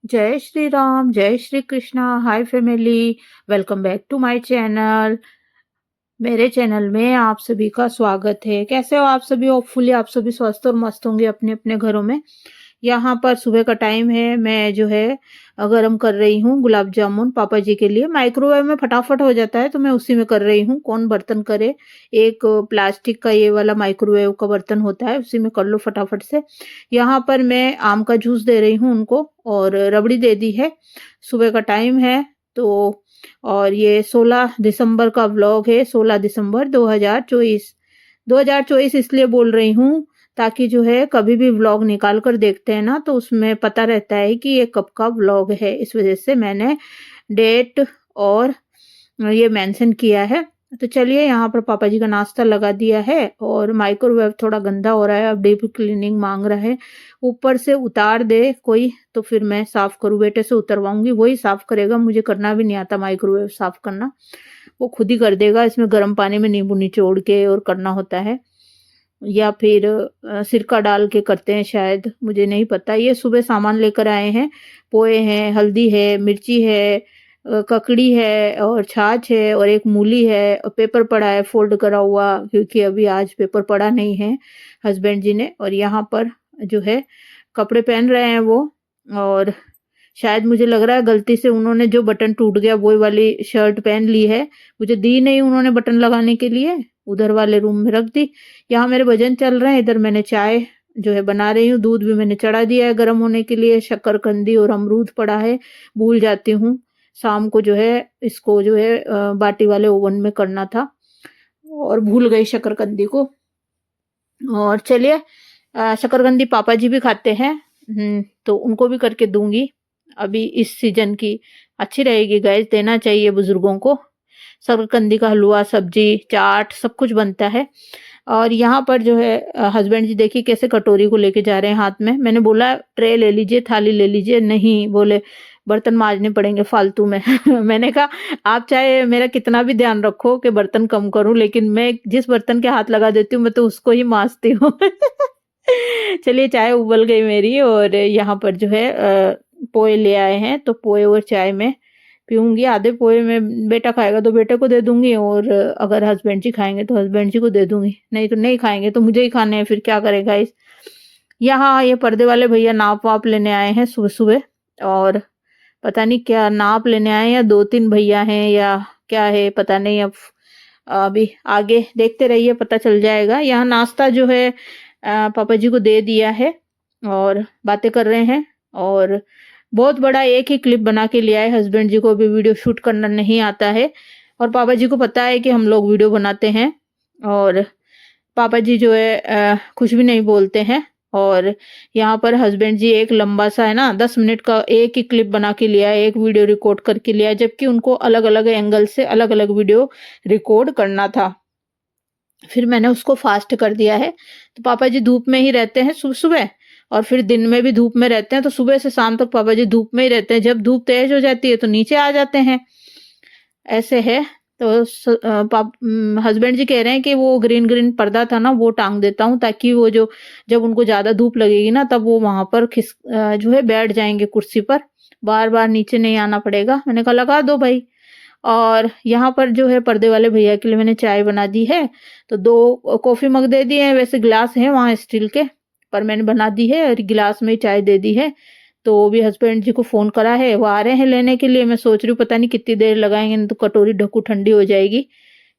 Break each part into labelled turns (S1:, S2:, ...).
S1: जय श्री राम, जय Shri Krishna. Hi family, welcome back to my channel. मेरे चैनल में आप सभी का स्वागत है। कैसे हो आप सभी? होपफुली आप सभी स्वस्थ और मस्त होंगे अपने अपने घरों में। यहाँ पर सुबह का टाइम है। मैं जो है गरम कर रही हूँ गुलाब जामुन पापा जी के लिए। माइक्रोवेव में फटाफट हो जाता है तो मैं उसी में कर रही हूँ। कौन बर्तन करे, एक प्लास्टिक का ये वाला माइक्रोवेव का बर्तन होता है, उसी में कर लो फटाफट से। यहाँ पर मैं आम का जूस दे रही हूँ उनको और रबड़ी दे दी है। सुबह का टाइम है तो। और ये 16 दिसंबर का व्लॉग है, 16 दिसंबर 2024। 2024 इसलिए बोल रही हूँ ताकि जो है कभी भी व्लॉग निकाल कर देखते हैं ना तो उसमें पता रहता है कि ये कब का व्लॉग है। इस वजह से मैंने डेट और ये मेंशन किया है। तो चलिए, यहाँ पर पापा जी का नाश्ता लगा दिया है और माइक्रोवेव थोड़ा गंदा हो रहा है, अब डीप क्लीनिंग मांग रहा है। ऊपर से उतार दे कोई तो फिर मैं साफ करूँ, बेटे से उतरवाऊंगी, वही साफ करेगा। मुझे करना भी नहीं आता माइक्रोवेव साफ करना, वो खुद ही कर देगा। इसमें गर्म पानी में नींबू निचोड़ के और करना होता है, या फिर सिरका डाल के करते हैं शायद, मुझे नहीं पता। ये सुबह सामान लेकर आए हैं। पोहे हैं, हल्दी है, मिर्ची है, ककड़ी है और छाछ है और एक मूली है और पेपर पड़ा है फोल्ड करा हुआ, क्योंकि अभी आज पेपर पड़ा नहीं है हस्बैंड जी ने। और यहाँ पर जो है कपड़े पहन रहे हैं वो। और शायद मुझे लग रहा है गलती से उन्होंने जो बटन टूट गया वो वाली शर्ट पहन ली है। मुझे दी नहीं उन्होंने बटन लगाने के लिए, उधर वाले रूम में रख दी। यहाँ मेरे भजन चल रहे हैं, इधर मैंने चाय जो है बना रही हूँ। दूध भी मैंने चढ़ा दिया है गर्म होने के लिए। शक्करकंदी और अमरूद पड़ा है, भूल जाती हूँ शाम को जो है इसको जो है बाटी वाले ओवन में करना था और भूल गई शकरकंदी को। और चलिए, शकरकंदी पापा जी भी खाते हैं, तो उनको भी करके दूंगी। अभी इस सीजन की अच्छी रहेगी गाइस, देना चाहिए बुजुर्गों को। शकरकंदी का हलवा, सब्जी, चाट सब कुछ बनता है। और यहाँ पर जो है हस्बैंड जी देखिए कैसे कटोरी को लेके जा रहे हैं हाथ में। मैंने बोला ट्रे ले लीजिए, थाली ले लीजिए, नहीं बोले बर्तन मांजने पड़ेंगे फालतू में। मैंने कहा आप चाहे मेरा कितना भी ध्यान रखो कि बर्तन कम करूं, लेकिन मैं जिस बर्तन के हाथ लगा देती हूँ मैं तो उसको ही मांजती हूँ। चलिए, चाय उबल गई मेरी और यहाँ पर जो है पोहे ले आए हैं तो पोहे और चाय में पीऊंगी। आधे पोहे में बेटा खाएगा तो बेटे को दे दूंगी, और अगर हस्बैंड जी खाएंगे तो हस्बैंड जी को दे दूंगी, नहीं तो नहीं खाएंगे तो मुझे ही खाने हैं, फिर क्या करेगा इस। यहाँ ये पर्दे वाले भैया नाप वाप लेने आए हैं सुबह सुबह, और पता नहीं क्या नाप लेने आए हैं, या दो तीन भैया हैं या क्या है पता नहीं। अब अभी आगे देखते रहिए, पता चल जाएगा। यहाँ नाश्ता जो है पापा जी को दे दिया है और बातें कर रहे हैं। और बहुत बड़ा एक ही क्लिप बना के लिया है, हस्बैंड जी को भी वीडियो शूट करना नहीं आता है और पापा जी को पता है कि हम लोग वीडियो बनाते हैं। और पापा जी जो है कुछ भी नहीं बोलते हैं। और यहाँ पर हस्बैंड जी एक लंबा सा है ना 10 मिनट का एक ही क्लिप बना के लिया है, एक वीडियो रिकॉर्ड करके लिया है, जबकि उनको अलग अलग एंगल से अलग अलग वीडियो रिकॉर्ड करना था। फिर मैंने उसको फास्ट कर दिया है। तो पापा जी धूप में ही रहते हैं सुबह सुबह, और फिर दिन में भी धूप में रहते हैं, तो सुबह से शाम तक पापा जी धूप में ही रहते हैं। जब धूप तेज हो जाती है तो नीचे आ जाते हैं, ऐसे है। तो हस्बैंड जी कह रहे हैं कि वो ग्रीन ग्रीन पर्दा था ना वो टांग देता हूँ, ताकि वो जो जब उनको ज्यादा धूप लगेगी ना तब वो वहां पर जो है बैठ जाएंगे कुर्सी पर, बार बार नीचे नहीं आना पड़ेगा। मैंने कहा लगा दो भाई। और यहाँ पर जो है पर्दे वाले भैया के लिए मैंने चाय बना दी है। तो 2 कॉफी मग दे दिए हैं, वैसे गिलास है वहाँ स्टील के, पर मैंने बना दी है और गिलास में चाय दे दी है। तो भी हस्बैंड जी को फोन करा है, वो आ रहे हैं लेने के लिए। मैं सोच रही हूँ पता नहीं कितनी देर लगाएंगे, नहीं तो कटोरी ढक्कू ठंडी हो जाएगी।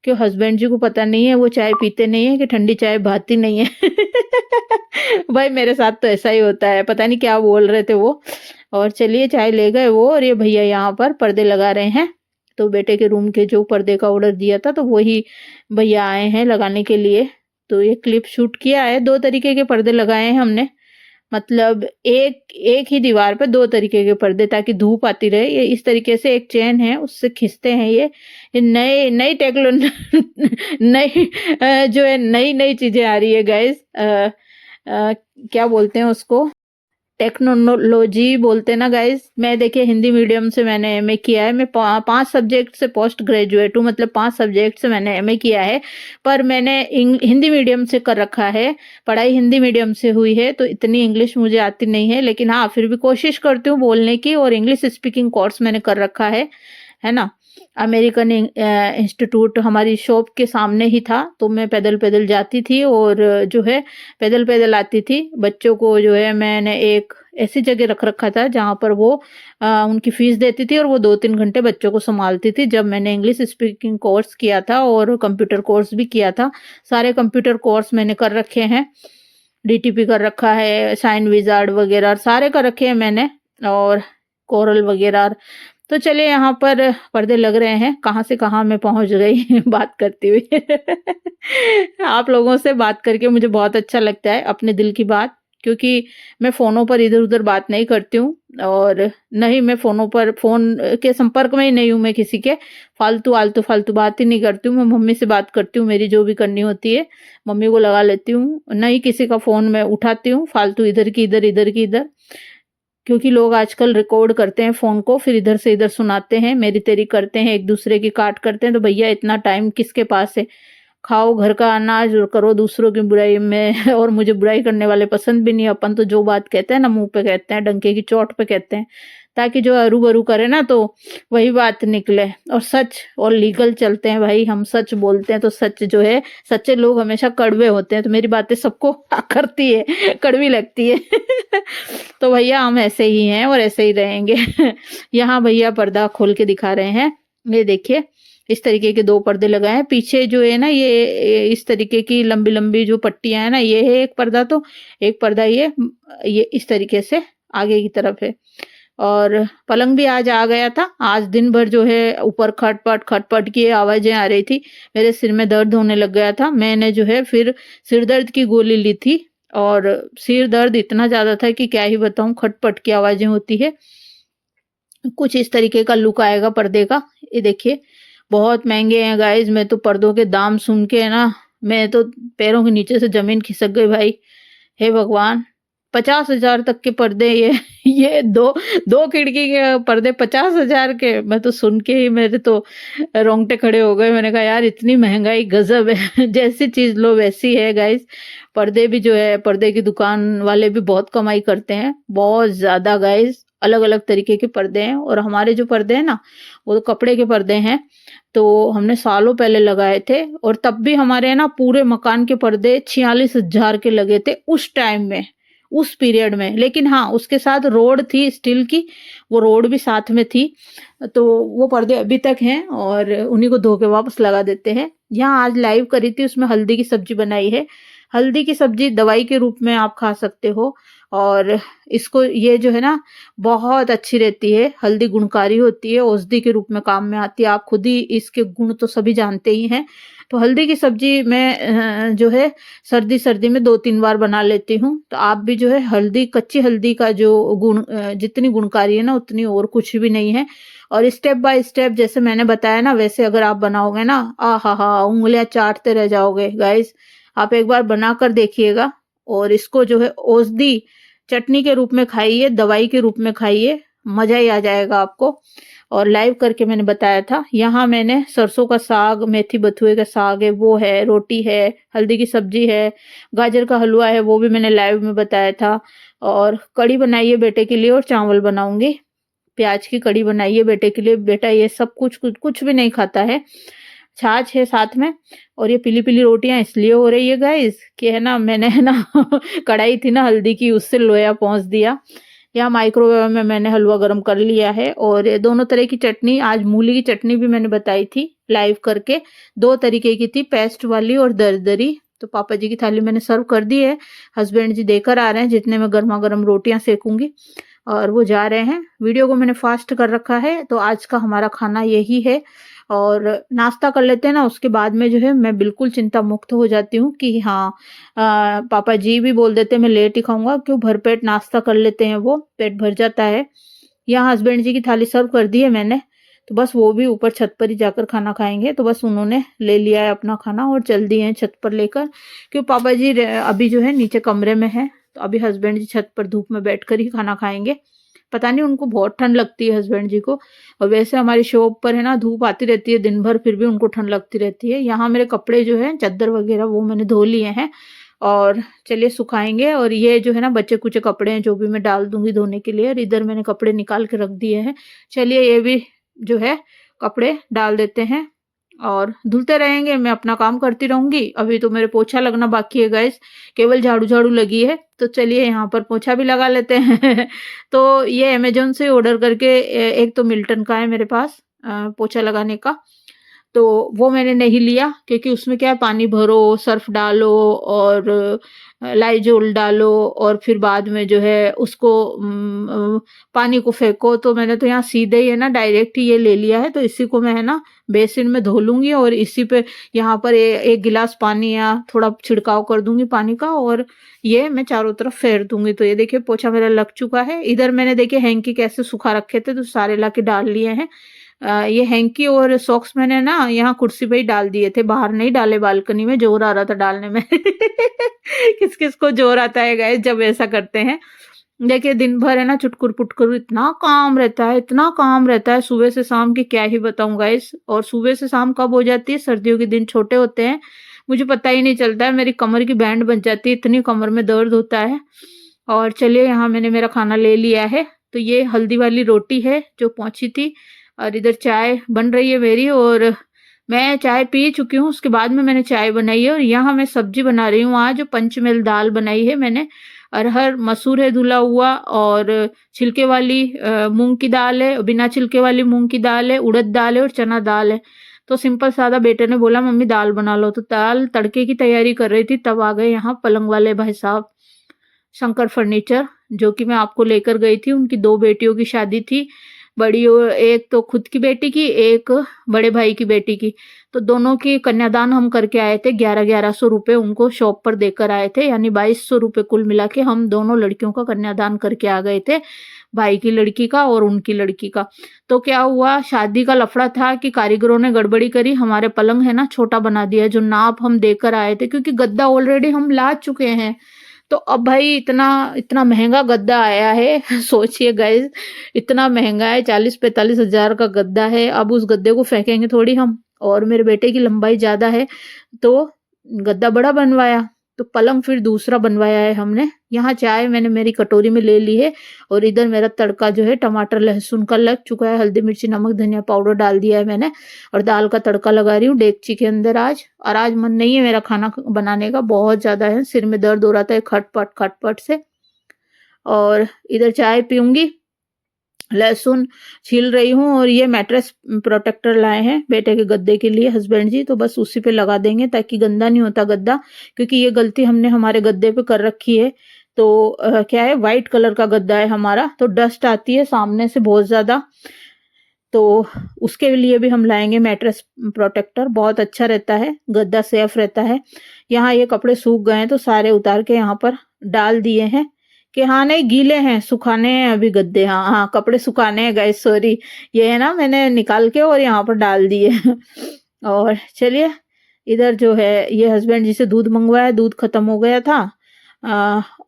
S1: क्यों हस्बैंड जी को पता नहीं है, वो चाय पीते नहीं है कि ठंडी चाय भाती नहीं है। भाई मेरे साथ तो ऐसा ही होता है, पता नहीं क्या बोल रहे थे वो। और चलिए चाय ले गए वो, और ये भैया यहाँ पर पर्दे लगा रहे हैं। तो बेटे के रूम के जो पर्दे का ऑर्डर दिया था तो वही भैया आए हैं लगाने के लिए। तो ये क्लिप शूट किया है, 2 तरीके के पर्दे लगाए हैं हमने। मतलब एक एक ही दीवार पे 2 तरीके के पर्दे, ताकि धूप आती रहे। ये इस तरीके से एक चेन है उससे खींचते हैं ये नई नई नई जो है नई नई चीजें आ रही है गाइस। क्या बोलते हैं उसको, टेक्नोलॉजी बोलते हैं ना गाइस। मैं देखिए हिंदी मीडियम से मैंने एमए किया है। मैं 5 सब्जेक्ट से पोस्ट ग्रेजुएट हूँ, मतलब 5 सब्जेक्ट से मैंने एमए किया है। पर मैंने हिंदी मीडियम से कर रखा है, पढ़ाई हिंदी मीडियम से हुई है, तो इतनी इंग्लिश मुझे आती नहीं है। लेकिन हाँ, फिर भी कोशिश करती हूँ बोलने की, और इंग्लिश स्पीकिंग कोर्स मैंने कर रखा है ना। अमेरिकन इंस्टीट्यूट हमारी शॉप के सामने ही था, तो मैं पैदल पैदल जाती थी और जो है पैदल पैदल आती थी। बच्चों को जो है मैंने एक ऐसी जगह रख रखा था जहाँ पर वो उनकी फीस देती थी और वो 2-3 घंटे बच्चों को संभालती थी। जब मैंने इंग्लिश स्पीकिंग कोर्स किया था और कंप्यूटर कोर्स भी किया था, सारे कंप्यूटर कोर्स मैंने कर रखे हैं। डीटीपी कर रखा है, साइन विजार्ड वगैरह सारे कर रखे हैं मैंने, और कोरल वगैरह। तो चलिए, यहाँ पर पर्दे लग रहे हैं। कहाँ से कहाँ मैं पहुंच गई बात करती हुई आप लोगों से बात करके मुझे बहुत अच्छा लगता है, अपने दिल की बात। क्योंकि मैं फ़ोनों पर इधर-उधर बात नहीं करती हूँ, और नहीं, मैं फ़ोन के संपर्क में ही नहीं हूँ मैं किसी के। आलतू-फालतू बात ही नहीं करती हूँ। मैं मम्मी से बात करती हूँ, मेरी जो भी करनी होती है, मम्मी को लगा लेती हूँ। नहीं किसी का फ़ोन मैं उठाती हूँ, फालतू इधर की इधर, इधर की इधर। क्योंकि लोग आजकल रिकॉर्ड करते हैं फ़ोन को, फिर इधर से इधर सुनाते हैं, मेरी-तेरी करते हैं, एक-दूसरे की काट करते हैं। तो भैया इतना टाइम किसके पास है? खाओ घर का अनाज और करो दूसरों की बुराई में और मुझे बुराई करने वाले पसंद भी नहीं। अपन तो जो बात कहते हैं ना, मुँह पे कहते हैं, डंके की चोट पे कहते हैं, ताकि जो अरू-बरू करे ना तो वही बात निकले। और सच और लीगल चलते हैं भाई, हम सच बोलते हैं तो सच जो है, सच्चे लोग हमेशा कड़वे होते हैं। तो मेरी बातें सबको करती है, कड़वी लगती है तो भैया हम ऐसे ही हैं और ऐसे ही रहेंगे यहाँ भैया पर्दा खोल के दिखा रहे हैं। ये देखिए, इस तरीके के 2 पर्दे लगाए हैं। पीछे जो है ना, ये इस तरीके की लंबी-लंबी जो पट्टियाँ हैं ना, ये है एक पर्दा। तो एक पर्दा ये इस तरीके से आगे की तरफ है। और पलंग भी आज आ गया था। आज दिन भर जो है ऊपर खटपट की आवाज़ें आ रही थी। मेरे सिर में दर्द होने लग गया था। मैंने जो है फिर सिर दर्द की गोली ली थी, और सिर दर्द इतना ज़्यादा था कि क्या ही बताऊँ, खटपट की आवाज़ें होती है। कुछ इस तरीके का लुक आएगा पर्दे का। ये देखिए, बहुत महँगे हैं गाइज़। मैं तो पर्दों के दाम सुन के ना, मैं तो पैरों के नीचे से ज़मीन खिसक गई भाई। हे भगवान! 50,000 तक के पर्दे ये ये 2 खिड़की के पर्दे 50,000 के। मैं तो सुन के ही मेरे तो रोंगटे खड़े हो गए। मैंने कहा यार, इतनी महँगाई गज़ब है जैसी चीज़ लो वैसी है गाइज़। पर्दे भी जो है, पर्दे की दुकान वाले भी बहुत कमाई करते हैं, बहुत ज़्यादा गाइज़। अलग-अलग तरीके के पर्दे हैं, और हमारे जो पर्दे हैं ना, वो तो कपड़े के पर्दे हैं। तो हमने सालों पहले लगाए थे, और तब भी हमारे ना पूरे मकान के पर्दे 46,000 के लगे थे उस टाइम में, उस पीरियड में। लेकिन हाँ, उसके साथ रोड थी स्टील की, वो रोड भी साथ में थी। तो वो पर्दे अभी तक हैं, और उन्हीं को धो के वापस लगा देते हैं। यहाँ आज लाइव करी थी, उसमें हल्दी की सब्जी बनाई है। हल्दी की सब्जी दवाई के रूप में आप खा सकते हो, और इसको ये जो है ना, बहुत अच्छी रहती है। हल्दी गुणकारी होती है, औषधि के रूप में काम में आती है। आप खुद ही इसके गुण तो सभी जानते ही हैं। तो हल्दी की सब्जी मैं जो है सर्दी में 2-3 बार बना लेती हूँ। तो आप भी जो है हल्दी, कच्ची हल्दी का जो जितनी गुणकारी है ना, उतनी और कुछ भी नहीं है। और स्टेप बाय स्टेप जैसे मैंने बताया ना, वैसे अगर आप बनाओगे ना, आहा! उँगलियाँ चाटते रह जाओगे गाइस। आप एक बार बनाकर देखिएगा, और इसको जो है औषधि चटनी के रूप में खाइए, दवाई के रूप में खाइए, मज़ा ही आ जाएगा आपको। और लाइव करके मैंने बताया था। यहाँ मैंने सरसों का साग, मेथी बथुए का साग है, वो है, रोटी है, हल्दी की सब्जी है, गाजर का हलवा है, वो भी मैंने लाइव में बताया था। और कढ़ी बनाई है बेटे के लिए, और चावल बनाऊँगी। प्याज की कढ़ी बनाई है बेटे के लिए। बेटा ये सब कुछ भी नहीं खाता है। छाछ है साथ में, और ये पीली-पीली रोटियाँ इसलिए हो रही है गाइस कि है ना, मैंने है ना कढ़ाई थी ना हल्दी की, उससे लोया पोंछ दिया। यहाँ माइक्रोवेव में मैंने हलवा गरम कर लिया है। और ये दोनों तरह की चटनी, आज मूली की चटनी भी मैंने बताई थी लाइव करके। 2 तरीके की थी, पेस्ट वाली और दरदरी। तो पापा जी की थाली मैंने सर्व कर दी है। हस्बैंड जी देकर आ रहे हैं, जितने में गरमा-गरम रोटियाँ सेकूँगी, और वो जा रहे हैं। वीडियो को मैंने फास्ट कर रखा है, तो आज का हमारा खाना यही है। और नाश्ता कर लेते हैं ना, उसके बाद में जो है मैं बिल्कुल चिंता मुक्त हो जाती हूँ कि हाँ, पापा जी भी बोल देते हैं मैं लेट ही खाऊँगा, क्यों भरपेट नाश्ता कर लेते हैं, वो पेट भर जाता है। यहाँ हस्बैंड जी की थाली सर्व कर दी है मैंने, तो बस वो भी ऊपर छत पर ही जाकर खाना खाएँगे। तो बस उन्होंने ले लिया है अपना खाना और चल दिए हैं छत पर लेकर, क्यों पापा जी अभी जो है नीचे कमरे में हैं, तो अभी हस्बैंड जी छत पर धूप में बैठकर ही खाना खाएंगे। पता नहीं उनको बहुत ठंड लगती है हस्बैंड जी को, और वैसे हमारी शॉप पर है ना धूप आती रहती है दिन भर, फिर भी उनको ठंड लगती रहती है। यहाँ मेरे कपड़े जो है चादर वगैरह वो मैंने धो लिए हैं और चलिए सुखाएंगे। और ये जो है ना बच्चे कुछ कपड़े हैं जो भी मैं डाल दूंगी धोने के लिए, और इधर मैंने कपड़े निकाल के रख दिए हैं। चलिए ये भी जो है कपड़े डाल देते हैं और धुलते रहेंगे, मैं अपना काम करती रहूंगी। अभी तो मेरे पोछा लगना बाकी है गाइस, केवल झाड़ू झाड़ू लगी है, तो चलिए यहाँ पर पोछा भी लगा लेते हैं। तो ये अमेजोन से ऑर्डर करके एक तो मिल्टन का है मेरे पास पोछा लगाने का, तो वो मैंने नहीं लिया क्योंकि उसमें क्या है पानी भरो, सर्फ डालो और लाइजोल डालो और फिर बाद में जो है उसको पानी को फेंको। तो मैंने तो यहाँ सीधे ही है ना डायरेक्ट ही ये ले लिया है, तो इसी को मैं है ना बेसिन में धो लूंगी और इसी पे यहाँ पर एक गिलास पानी या थोड़ा छिड़काव कर दूंगी पानी का, और ये मैं चारों तरफ फेर दूंगी। तो ये देखिए पोछा मेरा लग चुका है। इधर मैंने देखिए हैंकी कैसे सुखा रखे थे, तो सारे ला के डाल लिए हैं। ये हैंकी और सॉक्स मैंने ना यहाँ कुर्सी पे ही डाल दिए थे, बाहर नहीं डाले, बालकनी में जोर आ रहा था डालने में। किस किस को जोर आता है गाइस जब ऐसा करते हैं। देखिए दिन भर है ना चुटकुर पुटकुर इतना काम रहता है, इतना काम रहता है सुबह से शाम की, क्या ही बताऊं गाइस। और सुबह से शाम कब हो जाती है, सर्दियों के दिन छोटे होते हैं, मुझे पता ही नहीं चलता है, मेरी कमर की बैंड बन जाती है, इतनी कमर में दर्द होता है। और चलिए यहाँ मैंने मेरा खाना ले लिया है, तो ये हल्दी वाली रोटी है जो पहुंची थी, और इधर चाय बन रही है मेरी, और मैं चाय पी चुकी हूँ, उसके बाद में मैंने चाय बनाई है। और यहाँ मैं सब्जी बना रही हूँ, आज पंचमेल दाल बनाई है मैंने, अरहर मसूर है धुला हुआ, और छिलके वाली मूंग की दाल है, बिना छिलके वाली मूंग की दाल है, उड़द दाल है और चना दाल है। तो सिंपल सादा। बेटे ने बोला मम्मी दाल बना लो, तो दाल तड़के की तैयारी कर रही थी, तब आ गए यहाँ पलंग वाले भाई साहब शंकर फर्नीचर, जो कि मैं आपको लेकर गई थी। उनकी 2 बेटियों की शादी थी, बड़ी एक तो खुद की बेटी की, एक बड़े भाई की बेटी की, तो दोनों की कन्यादान हम करके आए थे। 1100 रुपये उनको शॉप पर देकर आए थे, यानी 2200 रुपये कुल मिला के हम दोनों लड़कियों का कन्यादान करके आ गए थे, भाई की लड़की का और उनकी लड़की का। तो क्या हुआ, शादी का लफड़ा था कि कारीगरों ने गड़बड़ी करी, हमारे पलंग है ना छोटा बना दिया, जो नाप हम देकर आए थे, क्योंकि गद्दा ऑलरेडी हम ला चुके हैं। तो अब भाई इतना इतना महंगा गद्दा आया है। सोचिए गाइस, इतना महंगा है, 40-45 हजार का गद्दा है। अब उस गद्दे को फेंकेंगे थोड़ी हम, और मेरे बेटे की लंबाई ज्यादा है, तो गद्दा बड़ा बनवाया, तो पलंग फिर दूसरा बनवाया है हमने। यहाँ चाय मैंने मेरी कटोरी में ले ली है, और इधर मेरा तड़का जो है टमाटर लहसुन का लग चुका है, हल्दी मिर्ची नमक धनिया पाउडर डाल दिया है मैंने, और दाल का तड़का लगा रही हूँ डेगची के अंदर आज। और आज मन नहीं है मेरा खाना बनाने का, बहुत ज्यादा है, सिर में दर्द हो रहा था खटपट खटपट से। और इधर चाय पीऊंगी, लहसुन छील रही हूँ, और ये मैट्रेस प्रोटेक्टर लाए हैं बेटे के गद्दे के लिए हस्बैंड जी, तो बस उसी पे लगा देंगे ताकि गंदा नहीं होता गद्दा, क्योंकि ये गलती हमने हमारे गद्दे पे कर रखी है। तो क्या है, व्हाइट कलर का गद्दा है हमारा, तो डस्ट आती है सामने से बहुत ज्यादा, तो उसके लिए भी हम लाएंगे मैट्रेस प्रोटेक्टर, बहुत अच्छा रहता है, गद्दा सेफ रहता है। यहाँ ये कपड़े सूख गए हैं, तो सारे उतार के यहाँ पर डाल दिए हैं कि हाँ नहीं गीले हैं, सुखाने हैं अभी गद्दे, हाँ हाँ कपड़े सुखाने हैं गाइस, सॉरी, ये है ना मैंने निकाल के और यहाँ पर डाल दिए। और चलिए इधर जो है ये हस्बैंड जी से दूध मंगवाया, दूध खत्म हो गया था,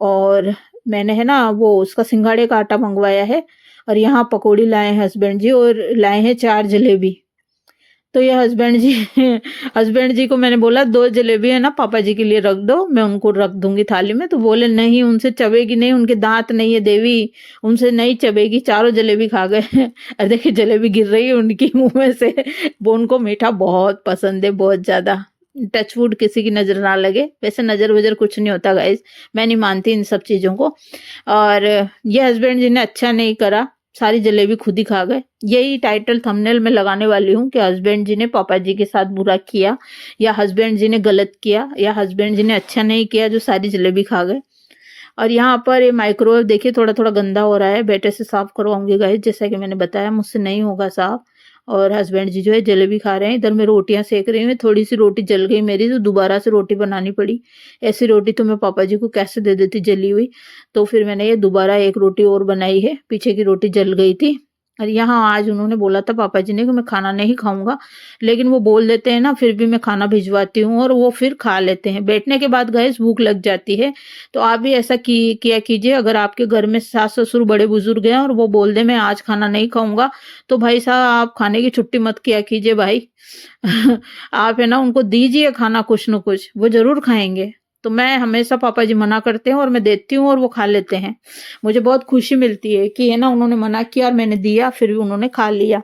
S1: और मैंने है ना वो उसका सिंघाड़े का आटा मंगवाया है, और यहाँ पकौड़ी लाए हैं हस्बैंड जी, और लाए हैं 4 जलेबी। तो ये हस्बैंड जी को मैंने बोला 2 जलेबी है ना पापा जी के लिए रख दो, मैं उनको रख दूंगी थाली में, तो बोले नहीं उनसे चबेगी नहीं, उनके दांत नहीं है देवी, उनसे नहीं चबेगी, चारों जलेबी खा गए। अरे देखिए जलेबी गिर रही है उनकी मुंह में से, वो उनको मीठा बहुत पसंद है, बहुत ज्यादा। टचवुड किसी की नजर ना लगे, वैसे नजर वजर कुछ नहीं होता गाइस, मैं नहीं मानती इन सब चीजों को। और ये हस्बैंड जी ने अच्छा नहीं करा, सारी जलेबी खुद ही खा गए। यही टाइटल थंबनेल में लगाने वाली हूँ कि हस्बैंड जी ने पापा जी के साथ बुरा किया, या हस्बैंड जी ने गलत किया, या हस्बैंड जी ने अच्छा नहीं किया जो सारी जलेबी खा गए। और यहाँ पर ये माइक्रोवेव देखिए थोड़ा थोड़ा गंदा हो रहा है, बेटे से साफ करवाऊंगी गाइस, जैसा कि मैंने बताया मुझसे नहीं होगा साफ। और हस्बैंड जी जो है जलेबी खा रहे हैं, इधर मैं रोटियां सेक रही हूँ, थोड़ी सी रोटी जल गई मेरी, तो दोबारा से रोटी बनानी पड़ी। ऐसी रोटी तो मैं पापा जी को कैसे दे देती जली हुई, तो फिर मैंने ये दोबारा एक रोटी और बनाई है, पीछे की रोटी जल गई थी। और यहाँ आज उन्होंने बोला था पापा जी ने कि मैं खाना नहीं खाऊँगा, लेकिन वो बोल देते हैं ना, फिर भी मैं खाना भिजवाती हूँ और वो फिर खा लेते हैं। बैठने के बाद गाइस भूख लग जाती है, तो आप भी ऐसा किया कीजिए। अगर आपके घर में सास-ससुर बड़े-बुजुर्ग हैं और वो बोल दें मैं आज खाना नहीं खाऊँगा, तो भाई साहब आप खाने की छुट्टी मत किया कीजिए भाई। आप है ना उनको दीजिए खाना कुछ न कुछ, वो ज़रूर खाएँगे। तो मैं हमेशा पापा जी मना करते हैं और मैं देती हूँ और वो खा लेते हैं। मुझे बहुत खुशी मिलती है कि है ना उन्होंने मना किया और मैंने दिया फिर भी उन्होंने खा लिया।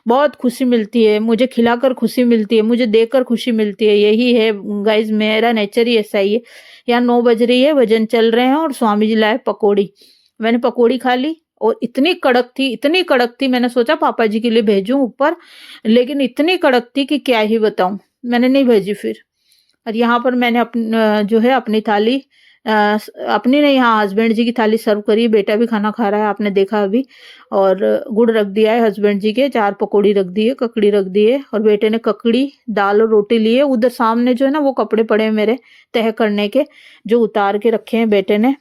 S1: बहुत खुशी मिलती है, मुझे खिलाकर खुशी मिलती है, मुझे देकर खुशी मिलती है। यही है गाइज़, मेरा नेचर ही ऐसा ही है। यहाँ 9 बज रही है, भजन चल रहे हैं और स्वामी जी लाए पकौड़ी। मैंने पकौड़ी खा ली और इतनी कड़क थी मैंने सोचा पापा जी के लिए भेजूँ ऊपर, लेकिन इतनी कड़क थी कि क्या ही बताऊँ। मैंने नहीं भेजी फिर। और यहाँ पर मैंने जो है अपनी थाली अपनी नहीं, हाँ हस्बैंड जी की थाली सर्व करी। बेटा भी खाना खा रहा है, आपने देखा अभी। और गुड़ रख दिया है हस्बैंड जी के, 4 पकौड़ी रख दी है, ककड़ी रख दी है और बेटे ने ककड़ी दाल और रोटी ली है। उधर सामने जो है ना वो कपड़े पड़े हैं मेरे तह करने के, जो उतार के रखे हैं बेटे ने।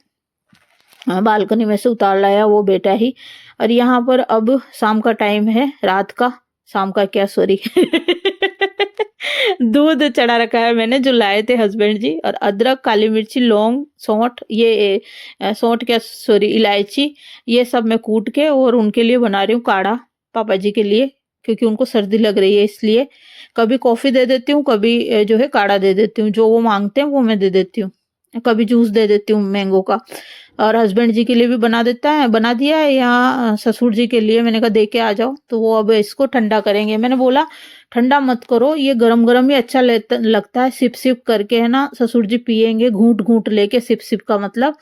S1: हाँ, बालकनी में से उतार लाया वो बेटा ही। और यहाँ पर अब शाम का टाइम है, रात का, शाम का क्या सॉरी दूध चढ़ा रखा है मैंने जो लाए थे हस्बैंड जी, और अदरक, काली मिर्ची, लौंग, सौंठ, ये सौंठ क्या सॉरी इलायची, ये सब मैं कूट के और उनके लिए बना रही हूँ काढ़ा, पापा जी के लिए, क्योंकि उनको सर्दी लग रही है इसलिए। कभी कॉफी दे देती हूँ, कभी जो है काढ़ा दे देती हूँ, जो वो मांगते हैं वो मैं दे देती हूँ। कभी जूस दे देती हूँ मैंगो का। और हस्बैंड जी के लिए भी बना दिया है। यहाँ ससुर जी के लिए मैंने कहा दे के आ जाओ, तो वो अब इसको ठंडा करेंगे। मैंने बोला ठंडा मत करो, ये गरम-गरम ही अच्छा लगता है, सिप-सिप करके है ना ससुर जी पिएँगे, घूँट-घूँट लेके, सिप-सिप का मतलब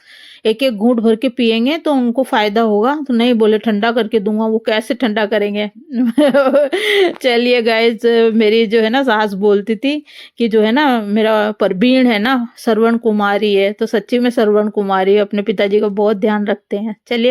S1: एक-एक घूँट भर के पिएँगे तो उनको फ़ायदा होगा। तो नहीं बोले ठंडा करके दूँगा, वो कैसे ठंडा करेंगे? चलिए गाइज़, मेरी जो है ना सास बोलती थी कि जो है ना मेरा परवीन है ना श्रवण कुमारी है, तो सच्ची में श्रवण कुमारी अपने पिताजी का बहुत ध्यान रखते हैं। चलिए